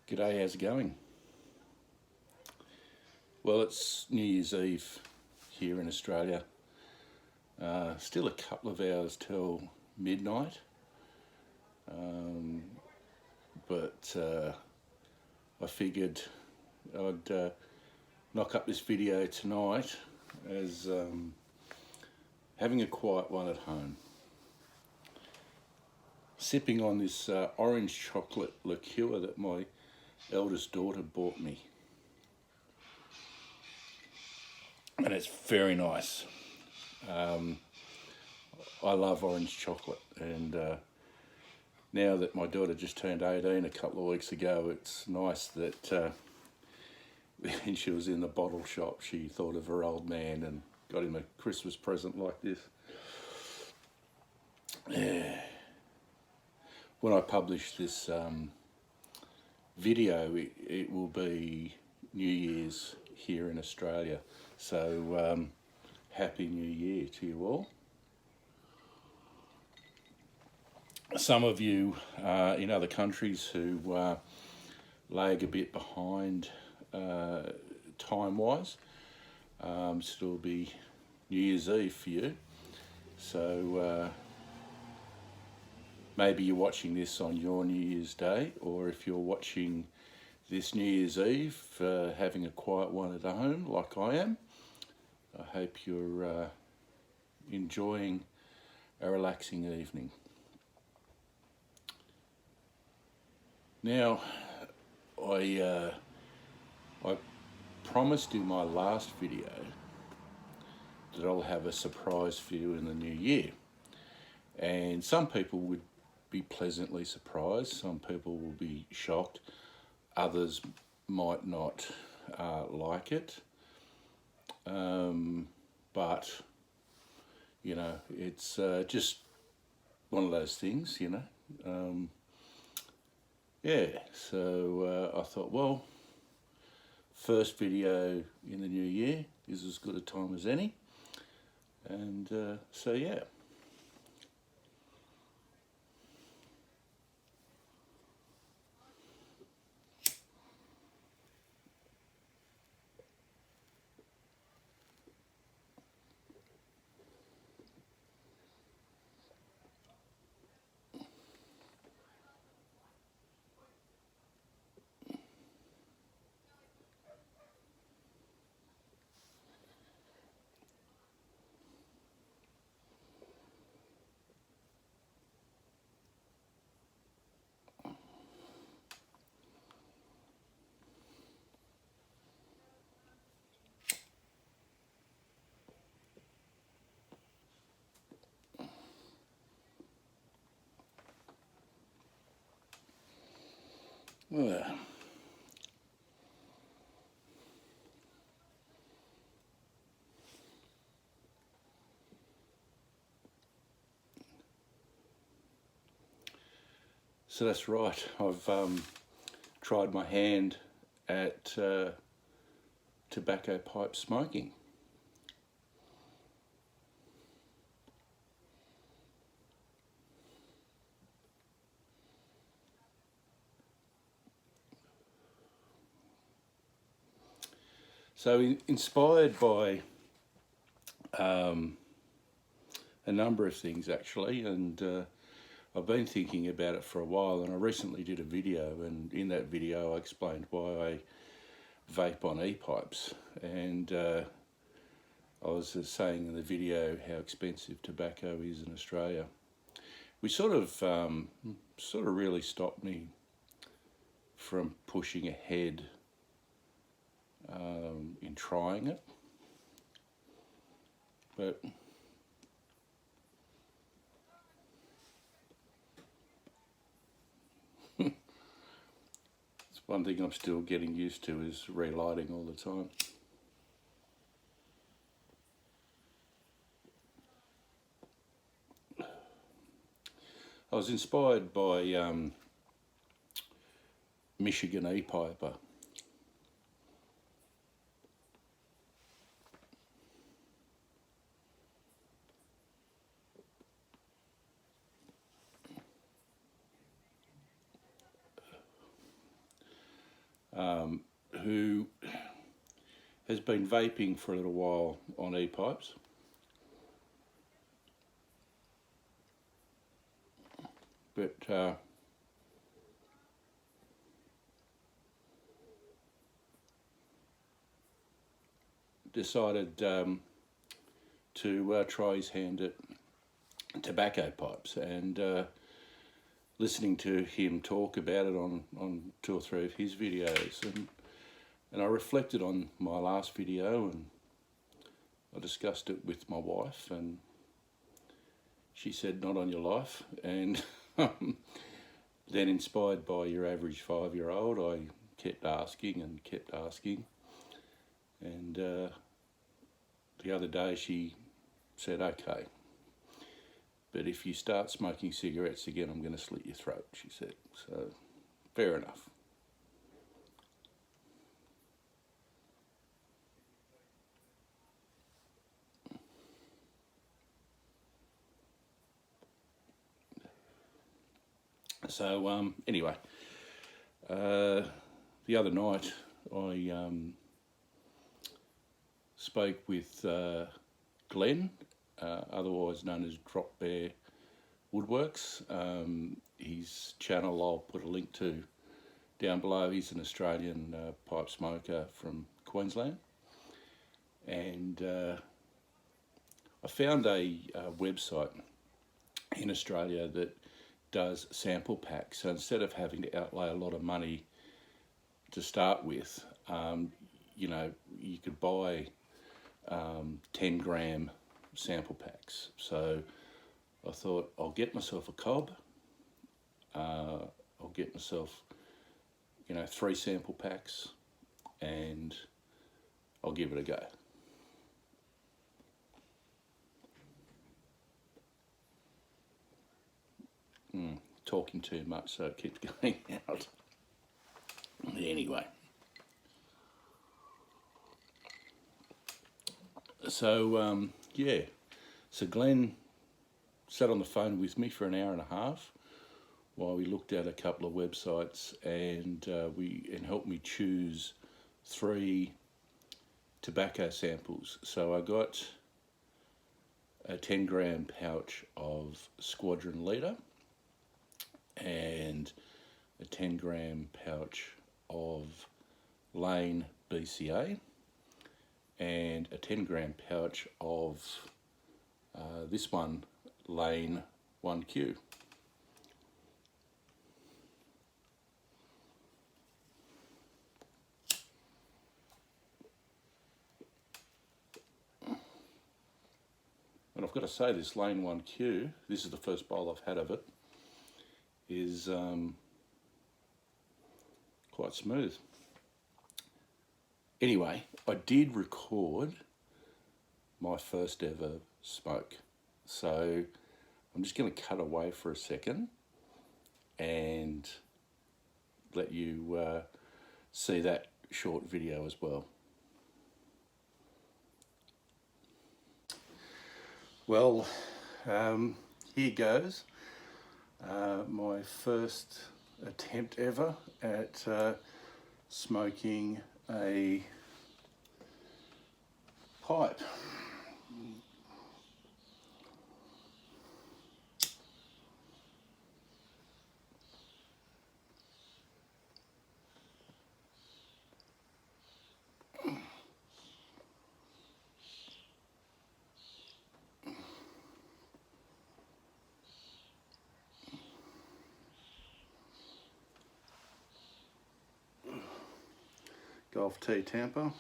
G'day, how's it going? Well, it's New Year's Eve here in Australia. Still a couple of hours till midnight, but I figured I'd knock up this video tonight as having a quiet one at home. Sipping on this orange chocolate liqueur that my eldest daughter bought me. And it's very nice. I love orange chocolate, and now that my daughter just turned 18 a couple of weeks ago, it's nice that when she was in the bottle shop, she thought of her old man and got him a Christmas present like this. Yeah. When I publish this video, it will be New Year's here in Australia. So Happy New Year to you all. Some of you in other countries who lag a bit behind time-wise, still be New Year's Eve for you. So maybe you're watching this on your New Year's Day, or if you're watching this New Year's Eve, having a quiet one at home like I am, I hope you're enjoying a relaxing evening. Now, I promised in my last video that I'll have a surprise for you in the new year. And some people would be pleasantly surprised, some people will be shocked, others might not like it. But, you know, it's just one of those things, you know. Yeah, so I thought, well, first video in the new year is as good a time as any. And so, yeah. Well, so that's right. I've tried my hand at tobacco pipe smoking. So inspired by a number of things actually, and I've been thinking about it for a while, and I recently did a video, and in that video I explained why I vape on e-pipes, and I was saying in the video how expensive tobacco is in Australia, which sort of really stopped me from pushing ahead in trying it. But it's one thing I'm still getting used to is relighting all the time. I was inspired by Michigan Epiper. who has been vaping for a little while on e-pipes. But decided to try his hand at tobacco pipes, and listening to him talk about it on 2 or 3 of his videos, and I reflected on my last video, and I discussed it with my wife, and she said, "Not on your life." And then, inspired by your average 5-year-old, I kept asking and kept asking, and the other day she said, "Okay, but if you start smoking cigarettes again, I'm going to slit your throat," she said. So, fair enough. So, anyway, the other night I spoke with Glenn, otherwise known as Drop Bear Woodworks. His channel I'll put a link to down below. He's an Australian pipe smoker from Queensland, and I found a website in Australia that does sample packs. So instead of having to outlay a lot of money to start with, you know, you could buy 10 gram sample packs. So I thought, I'll get myself a cob, I'll get myself, you know, 3 sample packs, and I'll give it a go. Talking too much, so it keeps going out. Anyway, so yeah, so Glenn sat on the phone with me for an hour and a half while we looked at a couple of websites, and helped me choose 3 tobacco samples. So I got a 10 gram pouch of Squadron Leader, and a 10 gram pouch of Lane BCA, and a 10 gram pouch of this one, Lane 1Q. And I've got to say, this Lane 1Q, this is the first bowl I've had of it, is quite smooth. Anyway, I did record my first ever smoke, so I'm just going to cut away for a second and let you see that short video as well. Well, here goes. My first attempt ever at smoking a pipe. Golf Tee Tampa.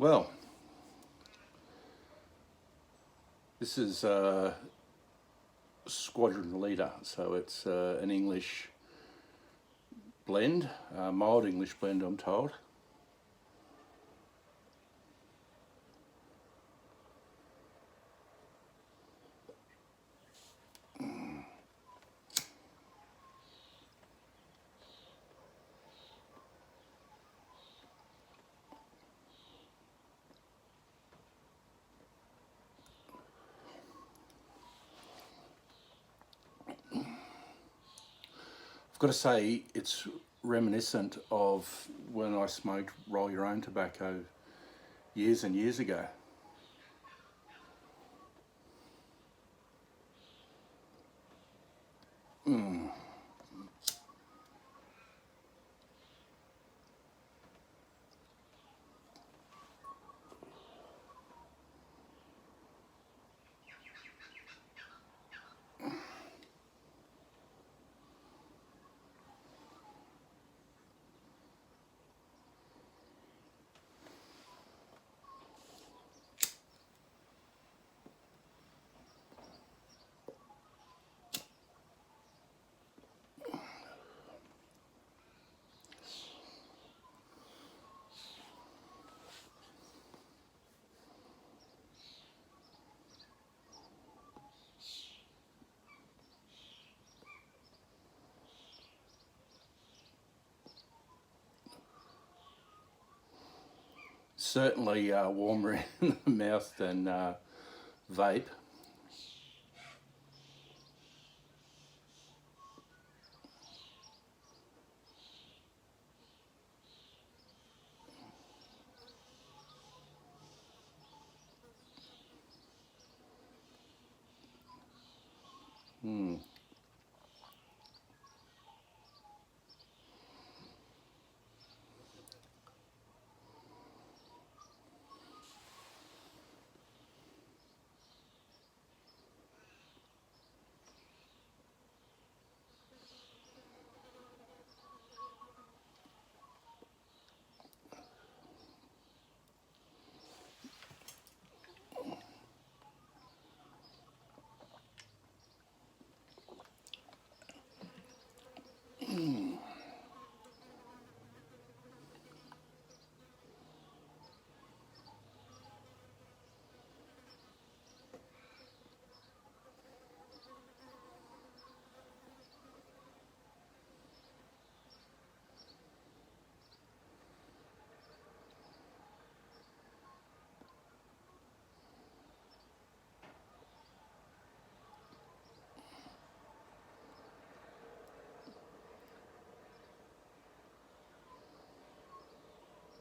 Well, this is Squadron Leader, so it's an English blend, mild English blend, I'm told. I've got to say, it's reminiscent of when I smoked roll your own tobacco years and years ago. Certainly warmer in the mouth than vape. Mm.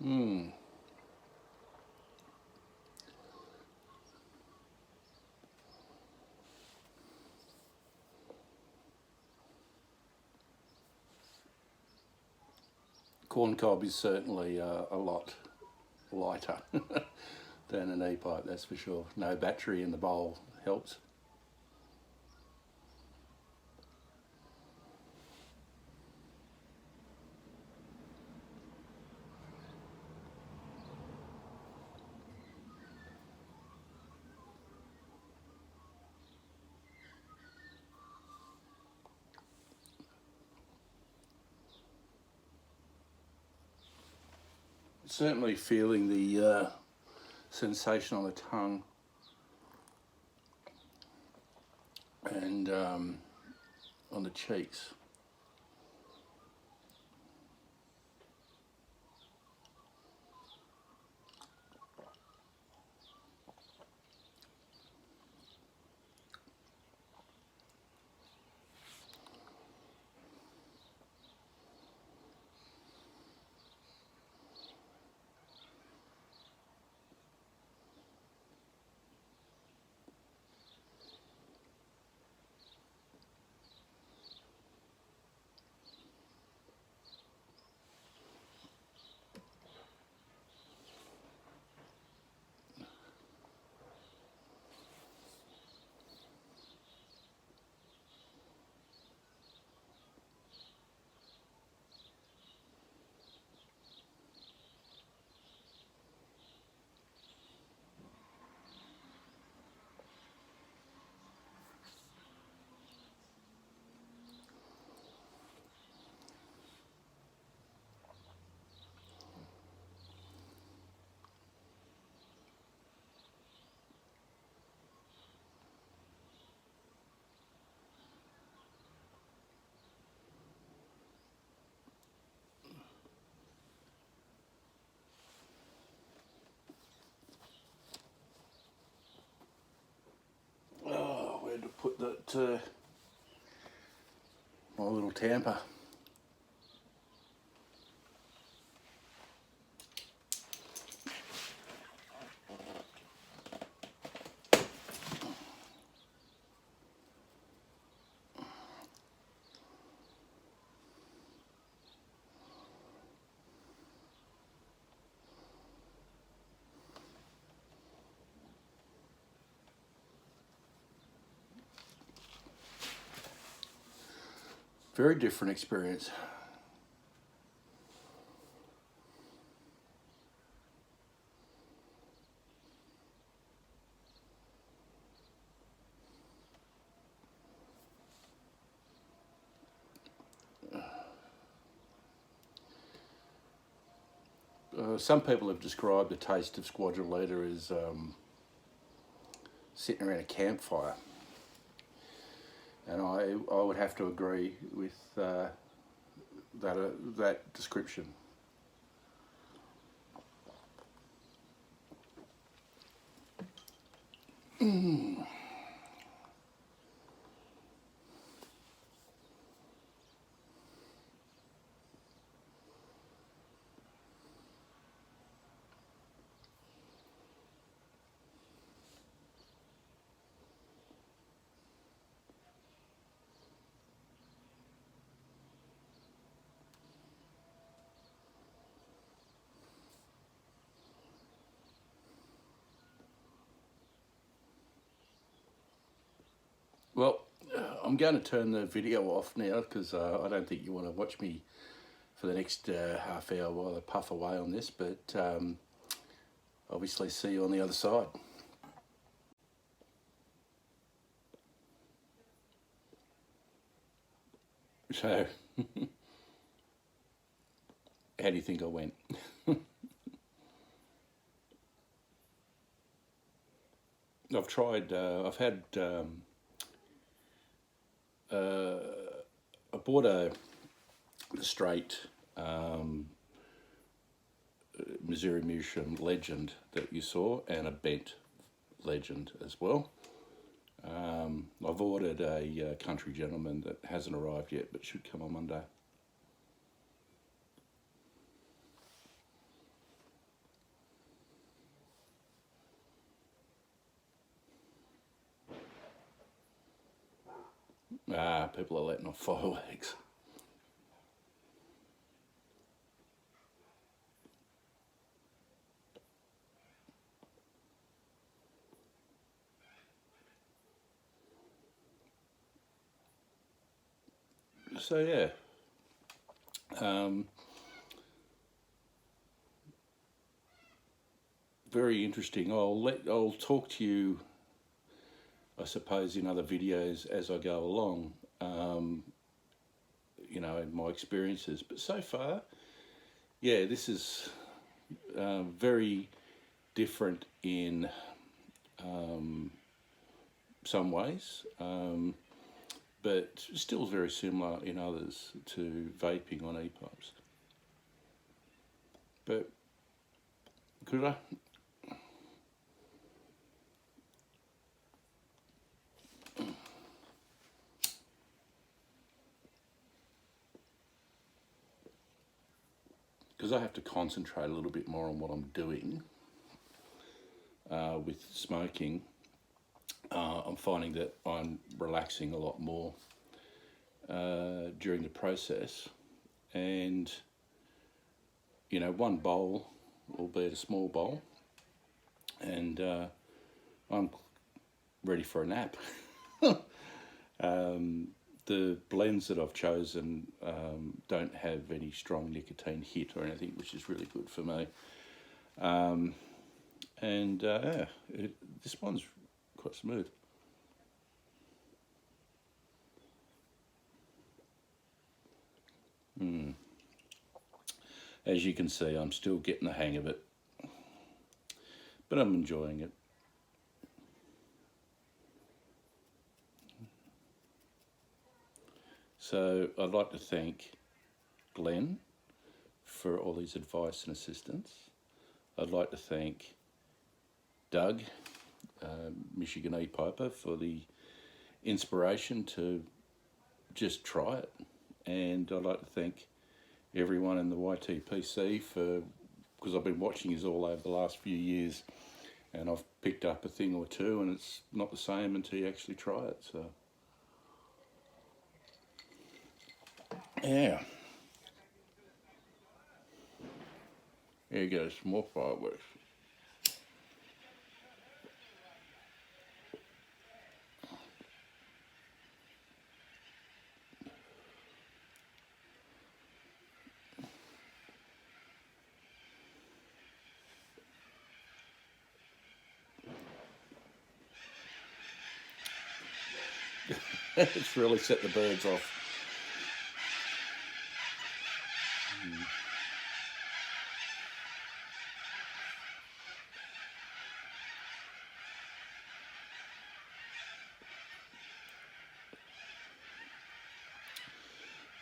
Mm. Corn cob is certainly a lot lighter than an E-pipe, that's for sure. No battery in the bowl helps. Certainly feeling the sensation on the tongue and on the cheeks. that my little tamper. Very different experience. Some people have described the taste of squadron leader as sitting around a campfire, and I would have to agree with that description. Well, I'm going to turn the video off now because I don't think you want to watch me for the next half hour while I puff away on this, but obviously see you on the other side. So, how do you think I went? I've tried, I've had, I bought a straight Missouri Mushroom Legend that you saw, and a bent Legend as well. I've ordered a Country Gentleman that hasn't arrived yet, but should come on Monday. People are letting off fireworks. So yeah, very interesting. I'll talk to you, I suppose, in other videos as I go along. You know, in my experiences. But so far, yeah, this is very different in some ways, but still very similar in others to vaping on e-pipes. But could I? Because I have to concentrate a little bit more on what I'm doing with smoking, I'm finding that I'm relaxing a lot more during the process. And, you know, one bowl, albeit a small bowl, and I'm ready for a nap. The blends that I've chosen don't have any strong nicotine hit or anything, which is really good for me. This one's quite smooth. As you can see, I'm still getting the hang of it, but I'm enjoying it. So I'd like to thank Glenn for all his advice and assistance. I'd like to thank Doug, Michigan Epiper, for the inspiration to just try it. And I'd like to thank everyone in the YTPC because I've been watching his all over the last few years, and I've picked up a thing or two, and it's not the same until you actually try it. So yeah, there goes more fireworks. It's really set the birds off.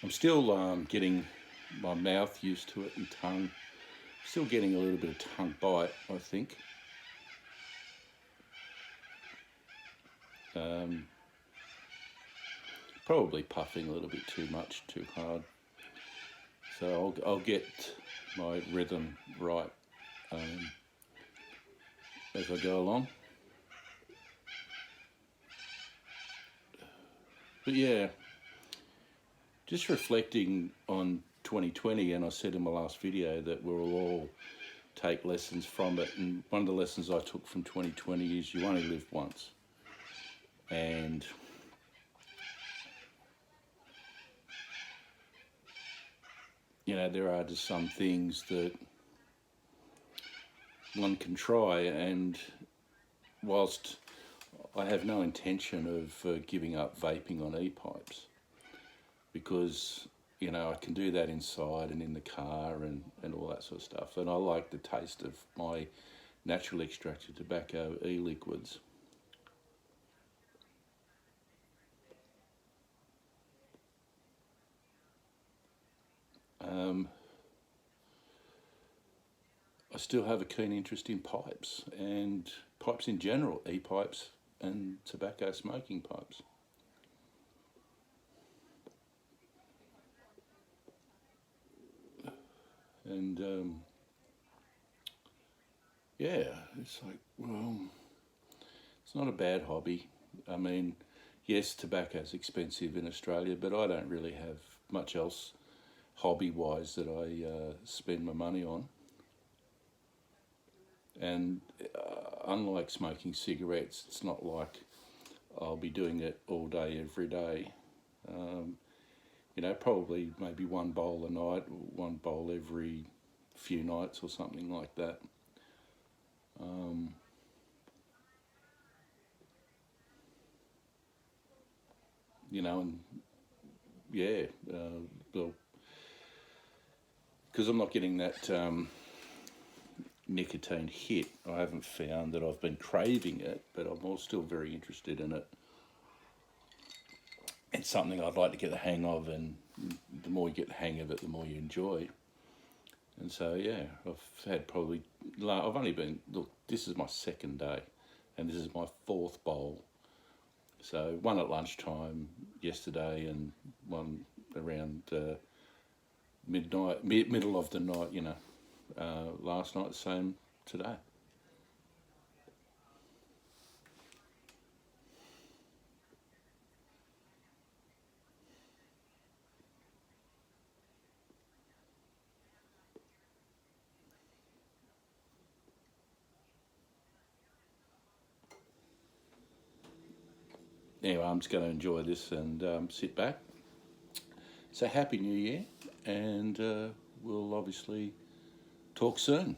I'm still getting my mouth used to it and tongue. Still getting a little bit of tongue bite, I think. Probably puffing a little bit too much, too hard. So I'll get my rhythm right as I go along. But yeah, just reflecting on 2020, and I said in my last video that we'll all take lessons from it. And one of the lessons I took from 2020 is you only live once. And you know, there are just some things that one can try, and whilst I have no intention of giving up vaping on e-pipes, because you know, I can do that inside and in the car and all that sort of stuff, and I like the taste of my naturally extracted tobacco e-liquids. I still have a keen interest in pipes, and pipes in general, e-pipes and tobacco smoking pipes. And yeah, it's like, well, it's not a bad hobby. I mean, yes, tobacco's expensive in Australia, but I don't really have much else hobby-wise that I spend my money on. And unlike smoking cigarettes, it's not like I'll be doing it all day, every day. You know, probably maybe one bowl a night, one bowl every few nights or something like that. You know, and yeah, well, because I'm not getting that nicotine hit, I haven't found that I've been craving it, but I'm still very interested in it. It's something I'd like to get the hang of, and the more you get the hang of it, the more you enjoy. And so, yeah, I've had probably, I've only been, look, this is my second day, and this is my fourth bowl. So one at lunchtime yesterday, and one around midnight, middle of the night, you know, last night, same today. Anyway, I'm just going to enjoy this and sit back. So happy New Year, and we'll obviously talk soon.